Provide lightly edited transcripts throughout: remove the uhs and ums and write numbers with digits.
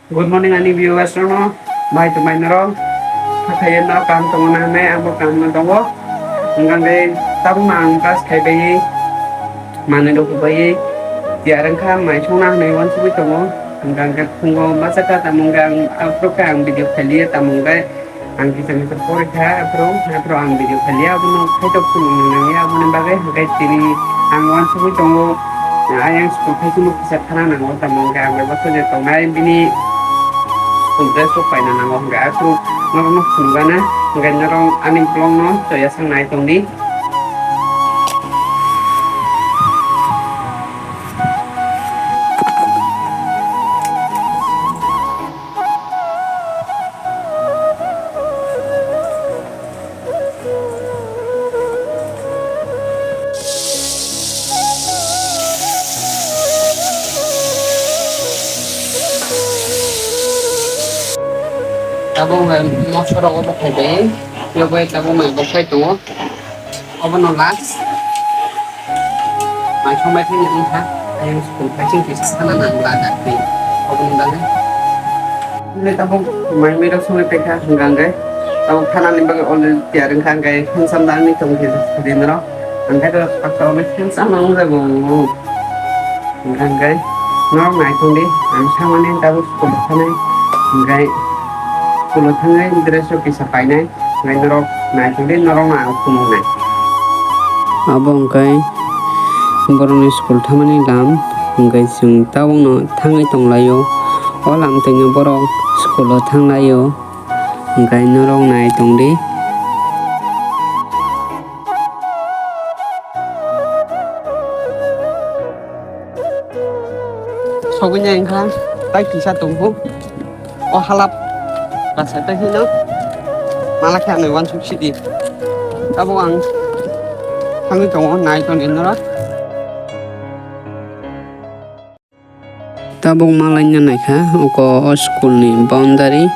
Good morning ani viewers no. Mai tu mai nero. Kakayan na kam tu mana me amo kam na tawo. Hanggang dai tabu mang kas kai bayi. Mana do ku bayi. Tiarang kam mai chona nei wan su tawo. Hanggang ka pungo masaka tamunggang apro kang video khalia tamunggai ang kisah kisah kore kha apro ang video khalia abuno khaito kun nang ya abuno bagai hagai tini ang wan su tawo. Ayang school khai su kisah khana nang wan tamunggang ba baso je tongai bini Kumpulan supaya nanang nggak aku ngomong gimana nggak nyerong aning pelong no saya sang naik tong di tabung mau sorong apa kayak ya baik tabung main bokeh tuh apa nolas mai không mai thấy những ha em cũng phải chứng chỉ sana nang là đặc biệt apa nang ini tabung mai mai đâu suy pe kha hanggang cái tabung khana ni bagai oleh tiareng khang cái hang samdang ni tong ki di nero ang kai do pakto me hang samdang ra go hanggang cái nó mai tong di ang samane tabung ko khana hanggai Kulo thangai dreso kisa painai ngai norok nai thudin norok na khumung nai abong kai boroni school thamani lam ngai chung tawong no thangai tonglayo olam tengyo borok school o thanglayo ngai norok nai tongdi sogunya engkang tai kisa tunggu o halap Rasa teh ini malah kayak nih wan subsidi. Tapi ang kami tunggu naik ton ini lah. Tabung malainya naik ha, uko school ni boundary,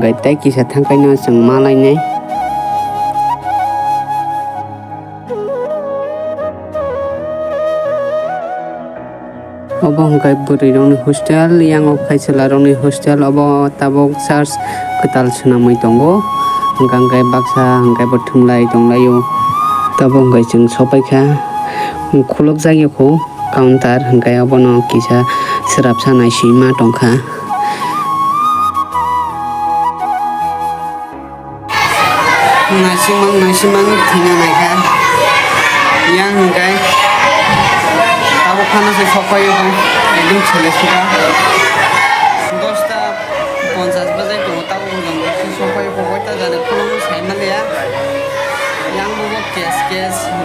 gay tay kisah thangkainya sang malai nih. Obo hangkai buri rong hostel yang okai selarong ni hostel obo tabok church ketal senamai tongo hangkai baksa hangkai bertumlai tonglayo tabok hangkai jeng sopai kha khulok jagi ko counter hangkai obo no kisa serap sanai sima tongkha nasimang thina naikha yang hangkai खाना से सफाई हो एकदम छले सुधा 10:50 बजे तो तब सफाई हो गया जाने फलों साइमल या yang mau kes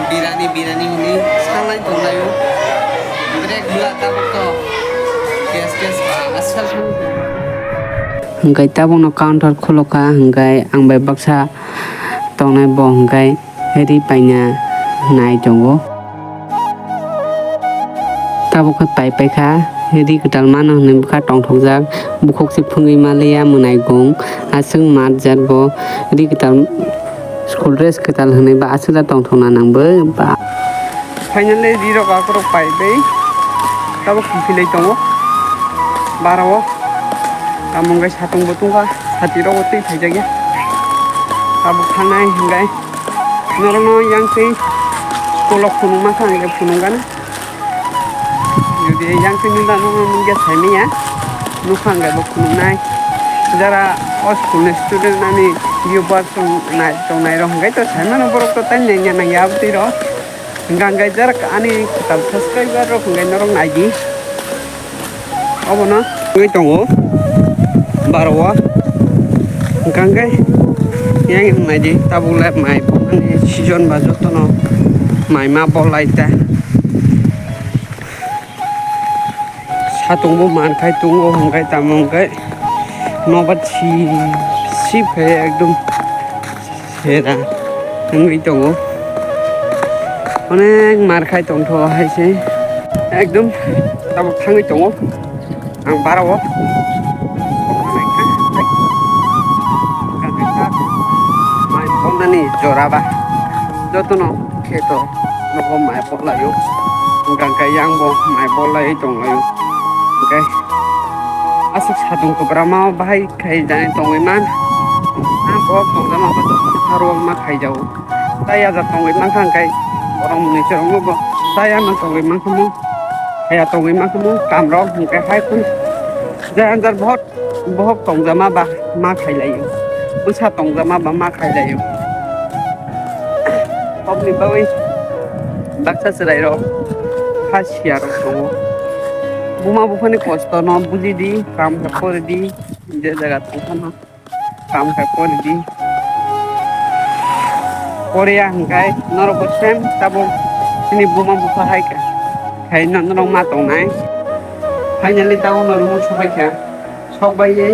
बिरानी हुई सालाय तो लायो ब्रेक हुआ तब तो kes asal hanggai tabung no counter kholoka hanggai ang bai baksa tongnai bo hanggai heri paina nai tongo tabuk pai pai kha hedi ketal mana ne kha tong thok jak bukhok si phungi malia munai gong asung mat jat bo hedi ketal school dress ketal hne ba asuda tong thona nang bo ba finally zero ka kro pai bai tabuk philei tongo barawo tamung gai satung botung ka satiro oti thaijage tabuk thanai hingai norono yang sei school of phunung ma khang ge phunung gana jadi yang kenyudan mungkin saya ya nukhang gak bukan naik secara school student nani viewer naik tong naik roh gak itu saya mana borok tuh tanya nang ya betul roh enggak jarak ani kita subscriber roh enggak norong naik apa na ngai tongo barawa enggak yang naik tabulai mai pokoknya season baju tuh no mai ma bolai ta Satung bu man kai tunggu hangkai tamang kai nobat si pe ekdom sera ngai tongo onek mar khai tong tho hai se ekdom tabuk thangai tongo ang barawo mai ponnani joraba jotono kheto nobo mai poklayo hangkai yang bo mai bolai tong layo Okay. asuk satung keberama bahai kai jani tongoi man bok tongjama ba harwang ma khai jau taya ja tongoi man khang kai orang muni cerong bo taya ma tongoi man khamu kaya tongoi man khamu kam ro kai hai kun jan jar bahok tongjama ba ma khai lai usa tongjama ba ma khai lai obni bawi baksa serai ro khasiar tongo buma bufani kosto no buji di kam khapor di je jaga tongkhana kam khapor di Korea hingkai norok sem tabo sini buma bufa hai ka khai norok ma tong nai finally tao norok sobai ka sobai ye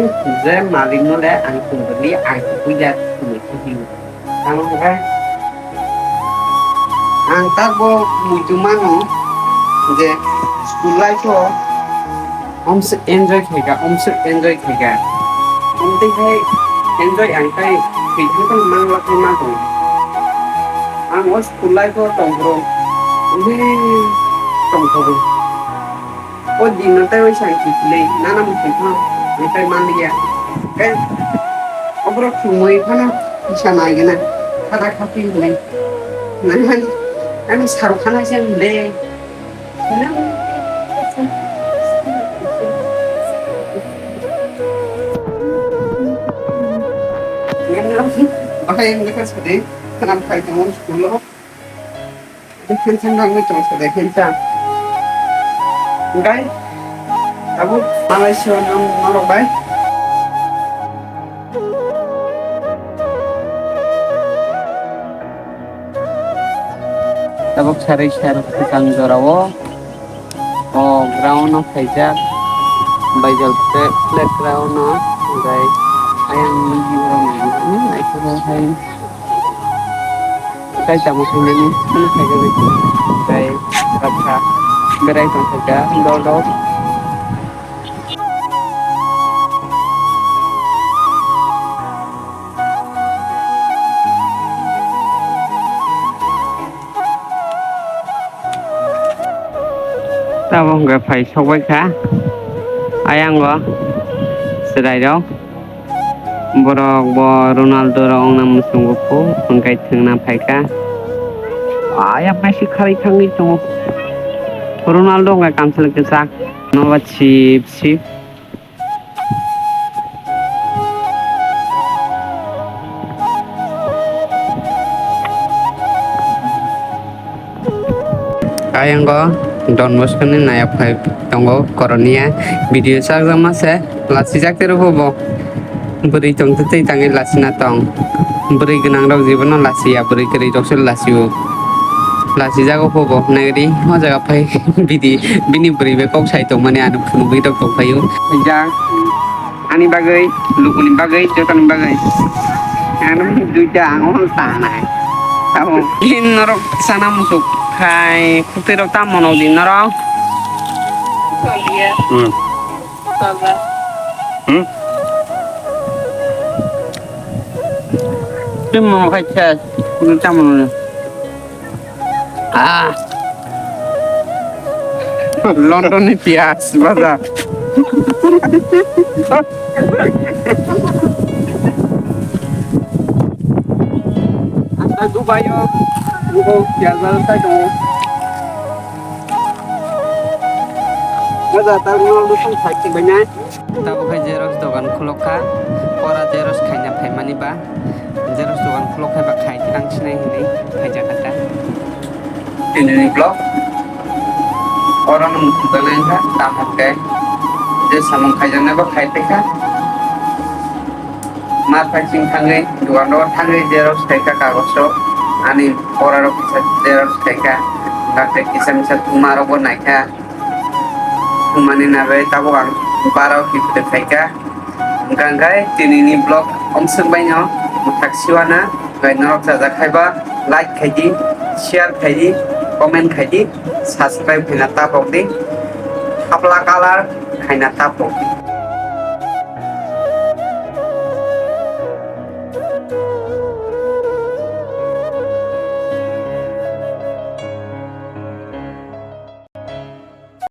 je maling no le ang kumbali ang kuya kumi kuhi tang hingkai ang tabo mujumano je school life ko omse enjoy khega omte hai enjoy ang kai pithang tong mang la ma tong ang was school life ko tong bro ni tong tong o din na tayo sang kitle nana mo pithang ni tay man liya kai obro khumoi khana isa na gina khada khapi ni nan আমি সারু খান আছেন লে Oke, yang dekat seperti kenapa kayak kamu sepuluh? Dekat sendang itu sudah hilang. Enggak? Kamu Malaysia norok baik? Tabok sari kang jorawo o ground of kaijak bajal playground no gai ayang yuro ni aikro hai kai tamu sini ni kaijak gai rabha berai tong kaga do tao nggak phải sâu với khá ai ăn vợ sẽ đại đó bro Ronaldo orang nam sungguh pun mengkait dengan apa ka ayam masih kari kangi tu Ronaldo nggak cancel kesak no chip ayang go Don Bosco ni naya phai tongo koronia video sak jama se lasi jak teru hobo beri tong tei tangi lasina tong beri genang rok jibono lasi ya beri keri joksul lasiu lasi jago hobo nagri ho jaga phai bini beri be kok sai tong mane anu phunu bi tok tong phayu ja ani bagai lukuni bagai jotan bagai anu duja angon ta nai tao in norok sana musuk khai kutir ta mono din norok Tim mau khai kutir ta mono London ni pias baza Dubai yo buko piazza sai dong Baza ta Ronaldo sang sai ki banya ta bukai Xerox dogan khulokha pora Xerox khaina phai mani ba Xerox dogan khulokha ba khai tang sinai hini phaija kata ini blog orang mutalen ka tamok ke je samong khaijana ba khai te ka ma packing thangai dogan ro thangai Xerox khai ka kagos ro ani poraro kisa Xerox khai ka date kisa misa tumaro bo naika tumani nabe tabo ang baro kite khai ka ganggai tinini blog omsung bainyo mutaksiwana gai norok jaja khaiba like khaidi share khaidi comment khaidi subscribe khaina tapok di apla color khaina tapok